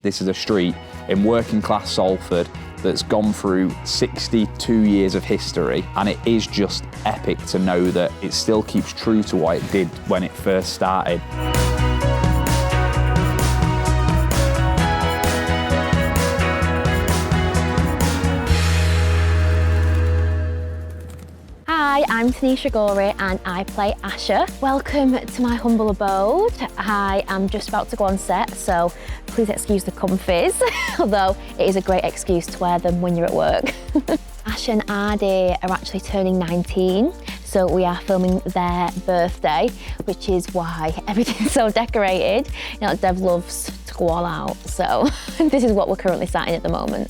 This is a street in working class Salford that's gone through 62 years of history, and it is just epic to know that it still keeps true to what it did when it first started. Hi, I'm Tanisha Gorey and I play Asha. Welcome to my humble abode. I am just about to go on set, so please excuse the comfies, although it is a great excuse to wear them when you're at work. Asha and Adi are actually turning 19, so we are filming their birthday, which is why everything's so decorated. You know, Dev loves to go all out, so this is what we're currently sat in at the moment.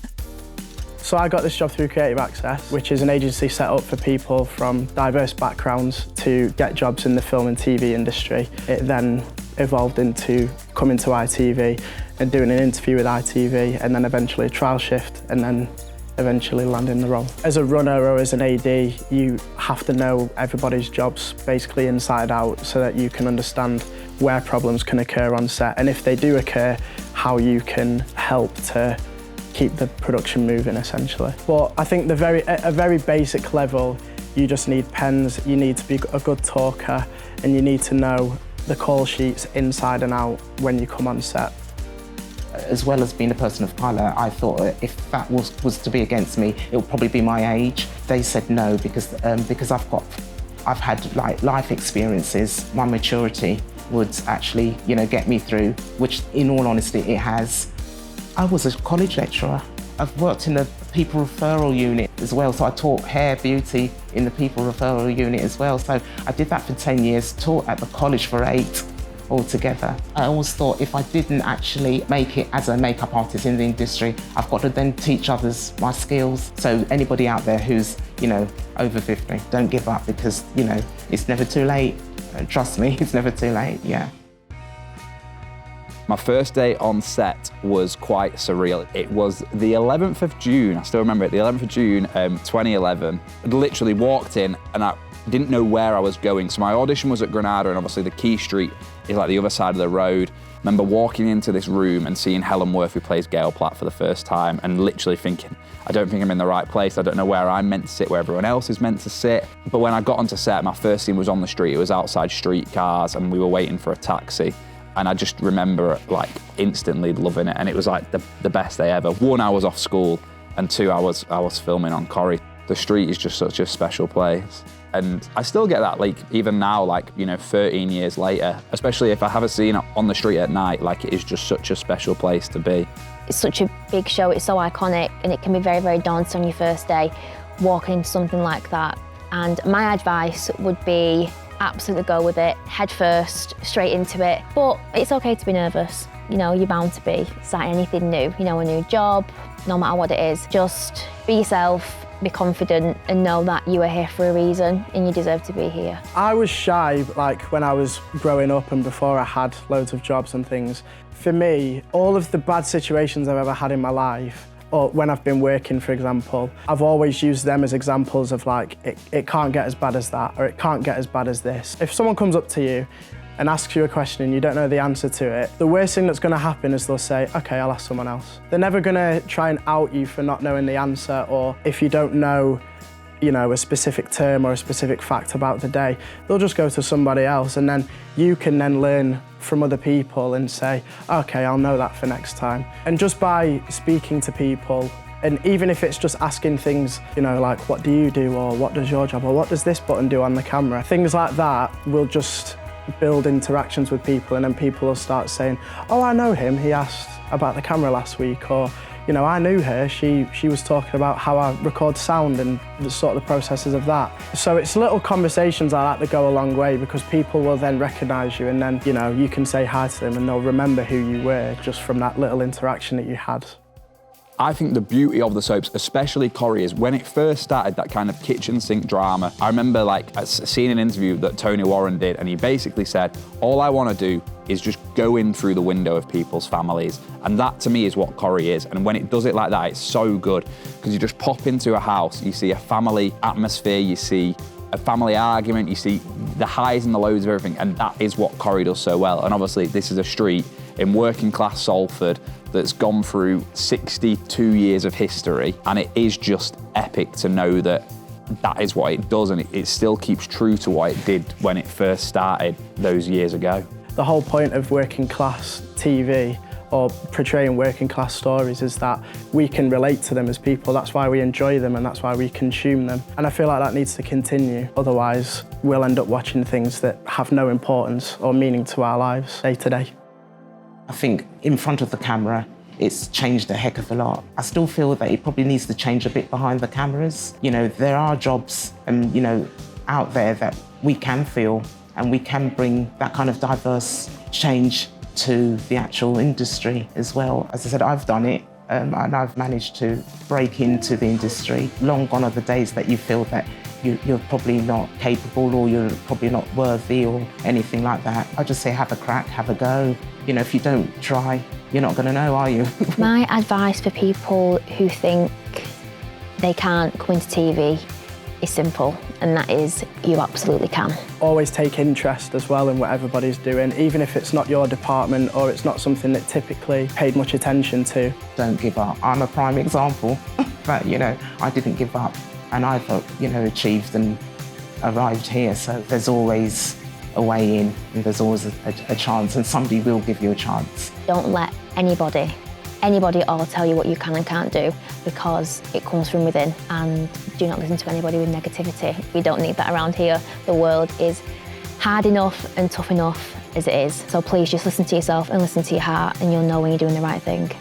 So I got this job through Creative Access, which is an agency set up for people from diverse backgrounds to get jobs in the film and TV industry. It then evolved into coming to ITV and doing an interview with ITV, and then eventually a trial shift, and then eventually landing the role. As a runner or as an AD, you have to know everybody's jobs basically inside out so that you can understand where problems can occur on set, and if they do occur, how you can help to keep the production moving, essentially. But I think at a very basic level, you just need pens, you need to be a good talker, and you need to know the call sheets inside and out when you come on set. As well as being a person of colour, I thought if that was to be against me, it would probably be my age. They said no because I've had like life experiences. My maturity would actually, get me through, which in all honesty it has. I was a college lecturer. I've worked in the people referral unit as well, so I taught hair, beauty in the people referral unit as well. So I did that for 10 years, taught at the college for 8 altogether. I always thought if I didn't actually make it as a makeup artist in the industry, I've got to then teach others my skills. So anybody out there who's, over 50, don't give up because, it's never too late. And trust me, it's never too late, yeah. My first day on set was quite surreal. It was the 11th of June, I still remember it, the 11th of June, 2011. I literally walked in and I didn't know where I was going. So my audition was at Granada, and obviously the Key Street is like the other side of the road. I remember walking into this room and seeing Helen Worth, who plays Gail Platt, for the first time, and literally thinking, I don't think I'm in the right place. I don't know where I'm meant to sit, where everyone else is meant to sit. But when I got onto set, my first scene was on the street. It was outside streetcars and we were waiting for a taxi. And I just remember like instantly loving it, and it was like the best day ever. 1, I was off school, and 2, I was filming on Corrie. The street is just such a special place. And I still get that, like, even now, like, 13 years later, especially if I have a scene on the street at night, like, it is just such a special place to be. It's such a big show, it's so iconic, and it can be very, very daunting on your first day, walking into something like that. And my advice would be absolutely go with it, head first, straight into it. But it's okay to be nervous. You're bound to be, starting anything new, a new job, no matter what it is. Just be yourself, be confident, and know that you are here for a reason and you deserve to be here. I was shy, like, when I was growing up and before I had loads of jobs and things. For me, all of the bad situations I've ever had in my life, or when I've been working, for example, I've always used them as examples of like, it can't get as bad as that, or it can't get as bad as this. If someone comes up to you and asks you a question and you don't know the answer to it, the worst thing that's gonna happen is they'll say, okay, I'll ask someone else. They're never gonna try and out you for not knowing the answer, or if you don't know, a specific term or a specific fact about the day, they'll just go to somebody else, and then you can then learn from other people and say, okay, I'll know that for next time. And just by speaking to people, and even if it's just asking things, like, what do you do, or what does your job, or what does this button do on the camera, things like that will just build interactions with people, and then people will start saying, oh, I know him, he asked about the camera last week, or I knew her, she was talking about how I record sound and the sort of the processes of that. So it's little conversations like that that go a long way, because people will then recognise you, and then, you can say hi to them and they'll remember who you were just from that little interaction that you had. I think the beauty of the soaps, especially Corrie, is when it first started, that kind of kitchen sink drama. I remember seeing an interview that Tony Warren did, and he basically said, all I want to do is just go in through the window of people's families. And that to me is what Corrie is. And when it does it like that, it's so good, because you just pop into a house, you see a family atmosphere, you see a family argument, you see the highs and the lows of everything, and that is what Corrie does so well. And obviously this is a street in working class Salford that's gone through 62 years of history, and it is just epic to know that that is what it does, and it still keeps true to what it did when it first started those years ago. The whole point of working class TV or portraying working class stories is that we can relate to them as people. That's why we enjoy them and that's why we consume them. And I feel like that needs to continue. Otherwise, we'll end up watching things that have no importance or meaning to our lives day to day. I think in front of the camera, it's changed a heck of a lot. I still feel that it probably needs to change a bit behind the cameras. You know, there are jobs and, you know, out there that we can fill and we can bring that kind of diverse change to the actual industry as well. As I said, I've done it and I've managed to break into the industry. Long gone are the days that you feel that you're probably not capable or you're probably not worthy or anything like that. I just say have a crack, have a go. You know, if you don't try, you're not going to know, are you? My advice for people who think they can't come into TV is simple, and that is you absolutely can. Always take interest as well in what everybody's doing, even if it's not your department or it's not something that typically paid much attention to. Don't give up. I'm a prime example that, you know, I didn't give up and I've, you know, achieved and arrived here. So there's always a way in and there's always a chance, and somebody will give you a chance. Don't let anybody at all tell you what you can and can't do, because it comes from within, and do not listen to anybody with negativity. We don't need that around here. The world is hard enough and tough enough as it is. So please just listen to yourself and listen to your heart, and you'll know when you're doing the right thing.